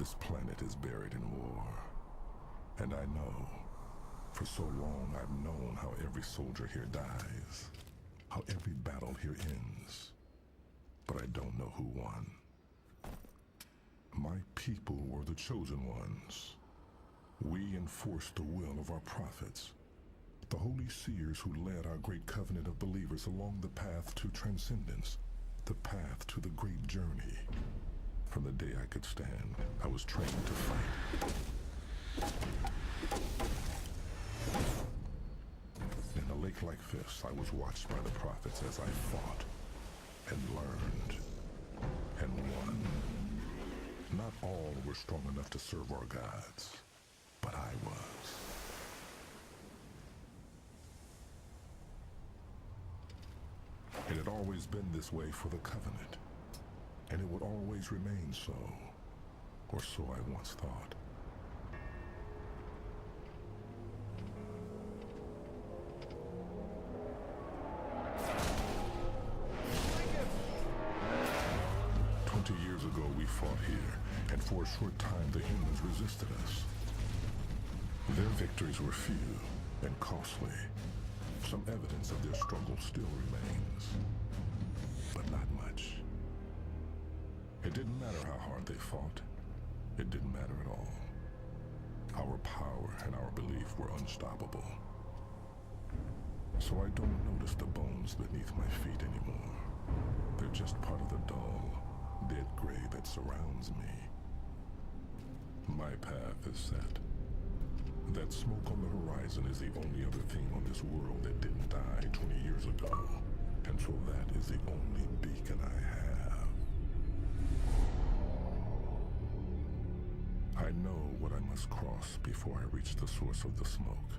This planet is buried in war. And I know, for so long I've known how every soldier here dies, how every battle here ends. But I don't know who won. My people were the chosen ones. We enforced the will of our prophets, the holy seers who led our great covenant of believers along the path to transcendence, the path to the great journey. From the day I could stand, I was trained to fight. In a lake like this, I was watched by the prophets as I fought and learned and won. Not all were strong enough to serve our gods, but I was. It had always been this way for the Covenant, and it would always remain so, or so I once thought. Years ago we fought here, and for a short time the humans resisted us. Their victories were few and costly. Some evidence of their struggle still remains, but not much. It didn't matter how hard they fought. It didn't matter at all. Our power and our belief were unstoppable. So I don't notice the bones beneath my feet anymore. They're just part of the dull, dead gray that surrounds me. My path is set. That smoke on the horizon is the only other thing on this world that didn't die 20 years ago. And so that is the only beacon I have. I know what I must cross before I reach the source of the smoke.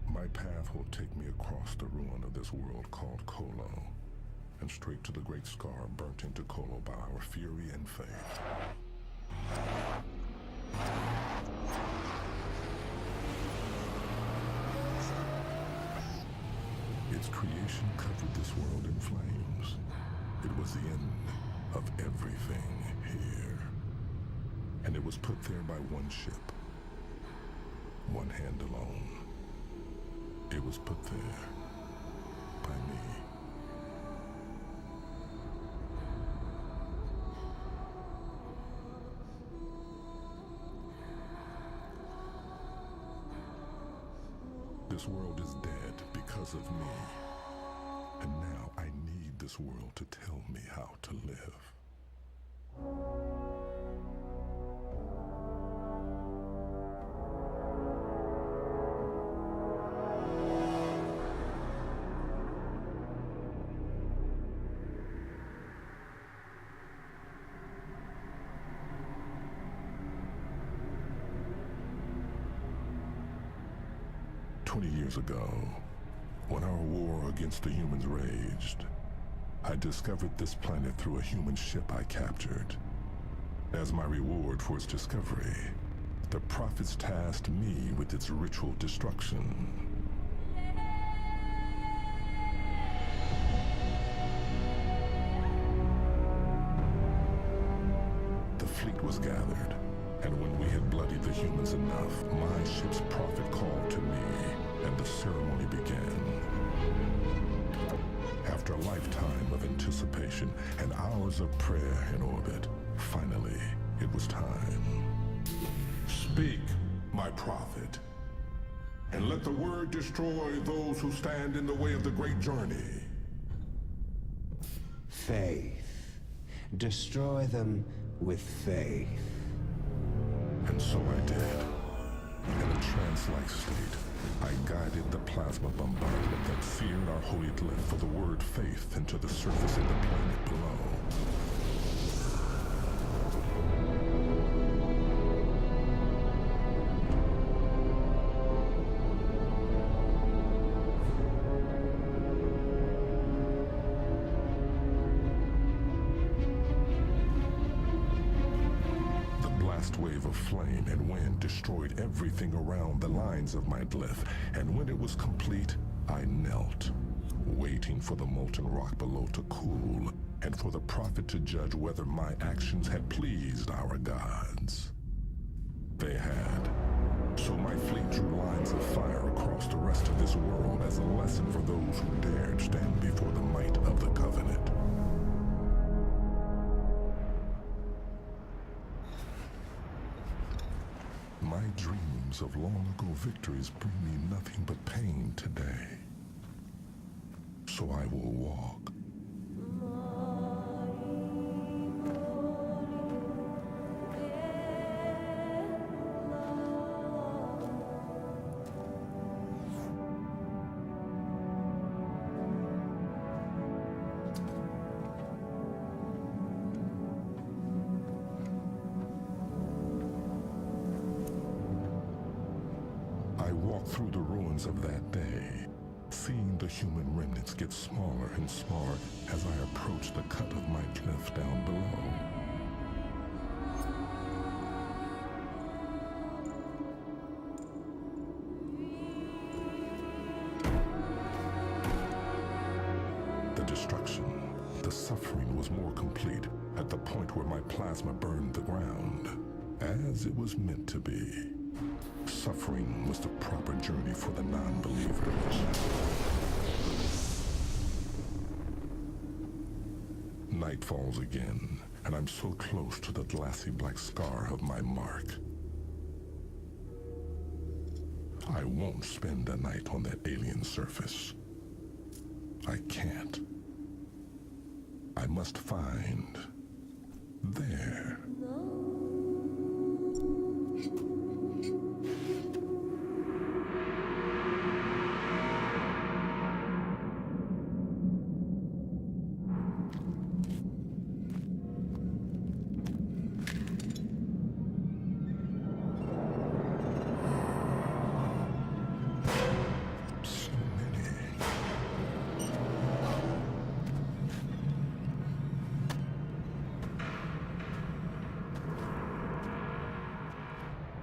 My path will take me across the ruin of this world called Kolo, and straight to the great scar burnt into Kolo by our fury and faith. Its creation covered this world in flames. It was the end of everything here. And it was put there by one ship, one hand alone. It was put there by me. This world is dead because of me. And now I need this world to tell me how to live. Years ago, when our war against the humans raged, I discovered this planet through a human ship I captured. As my reward for its discovery, the prophets tasked me with its ritual destruction. The fleet was gathered, and when we had bloodied the humans enough, my ship's prophet called to me, and the ceremony began. After a lifetime of anticipation and hours of prayer in orbit, finally, it was time. Speak, my prophet, and let the word destroy those who stand in the way of the great journey. Faith. Destroy them with faith. And so I did. In a trance-like state, I guided the plasma bombardment that seared our holy glyph for the word faith into the surface of the planet below. Wave of flame and wind destroyed everything around the lines of my glyph, and when it was complete, I knelt, waiting for the molten rock below to cool, and for the prophet to judge whether my actions had pleased our gods. So my fleet drew lines of fire across the rest of this world as a lesson for those who dared stand before the might of the Covenant. My dreams of long-ago victories bring me nothing but pain today. So I will walk. I walk through the ruins of that day, seeing the human remnants get smaller and smaller as I approach the cut of my cliff down below. The destruction, the suffering was more complete at the point where my plasma burned the ground, as it was meant to be. Suffering was the proper journey for the non-believers. Night falls again, and I'm so close to the glassy black scar of my mark. I won't spend a night on that alien surface. I can't. I must find there.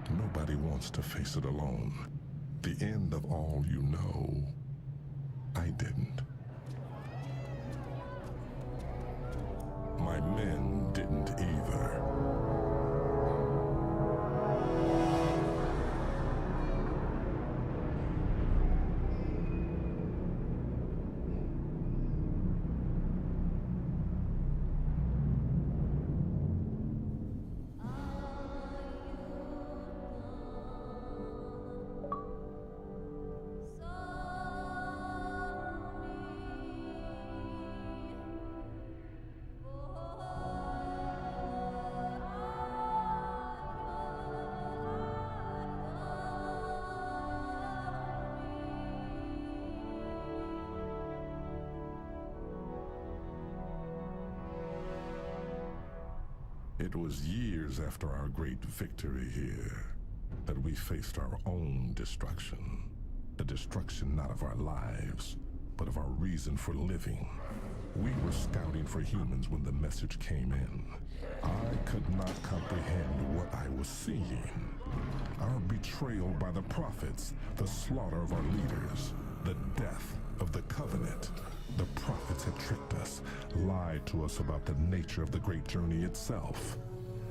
Nobody wants to face it alone. The end of all you know. I didn't. My men didn't either. It was years after our great victory here that we faced our own destruction. The destruction not of our lives, but of our reason for living. We were scouting for humans when the message came in. I could not comprehend what I was seeing. Our betrayal by the prophets, the slaughter of our leaders, the death of the Covenant. The prophets had tricked us, lied to us about the nature of the great journey itself.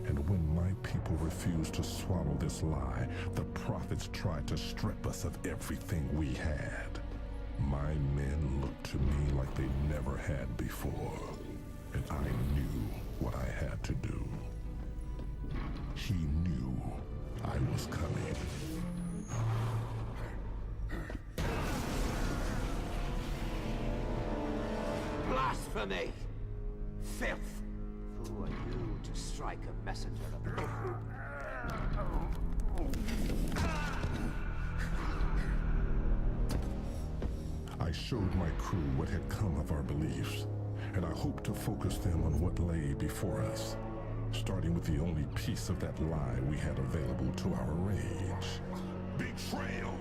And when my people refused to swallow this lie, the prophets tried to strip us of everything we had. My men looked to me like they never had before, and I knew what I had to do. He knew I was coming. Blasphemy! Filth! Who are you to strike a messenger of God? I showed my crew what had come of our beliefs, and I hoped to focus them on what lay before us, starting with the only piece of that lie we had available to our rage. Betrayal!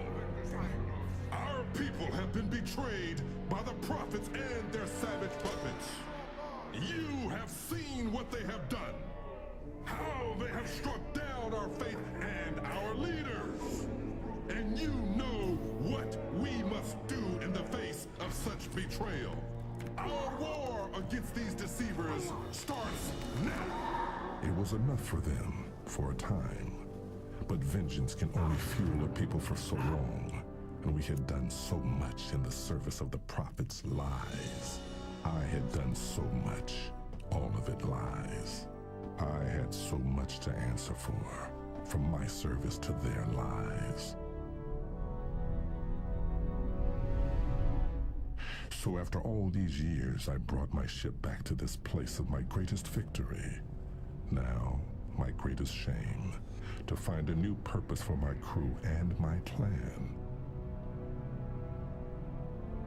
Our people have been betrayed by the prophets and their savage puppets. You have seen what they have done. How they have struck down our faith and our leaders. And you know what we must do in the face of such betrayal. Our war against these deceivers starts now. It was enough for them for a time. But vengeance can only fuel a people for so long, and we had done so much in the service of the Prophet's lies. I had done so much, all of it lies. I had so much to answer for, from my service to their lies. So after all these years, I brought my ship back to this place of my greatest victory. Now, my greatest shame, to find a new purpose for my crew and my clan.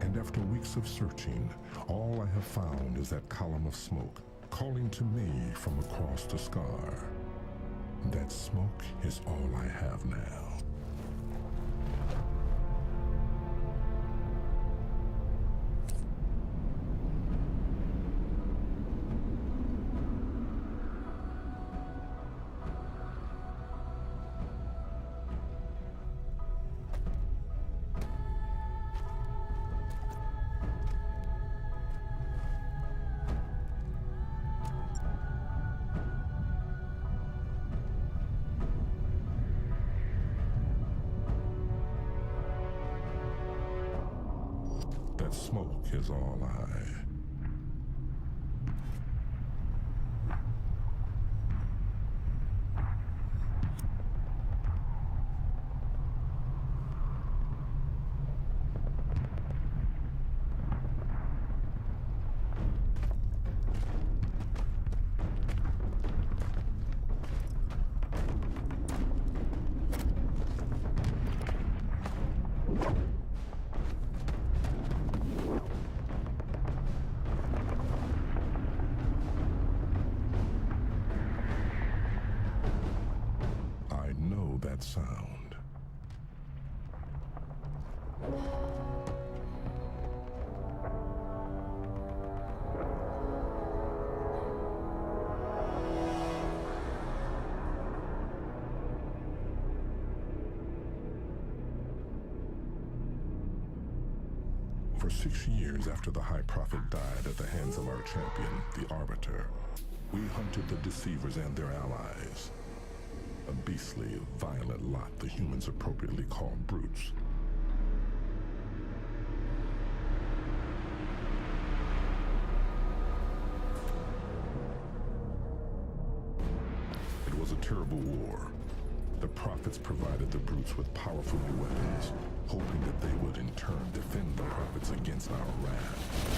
And after weeks of searching, all I have found is that column of smoke calling to me from across the scar. That smoke is all I have now. That smoke is all I... that sound. For 6 years after the High Prophet died at the hands of our champion, the Arbiter, we hunted the Deceivers and their allies. A beastly, violent lot the humans appropriately call brutes. It was a terrible war. The Prophets provided the brutes with powerful new weapons, hoping that they would in turn defend the Prophets against our wrath.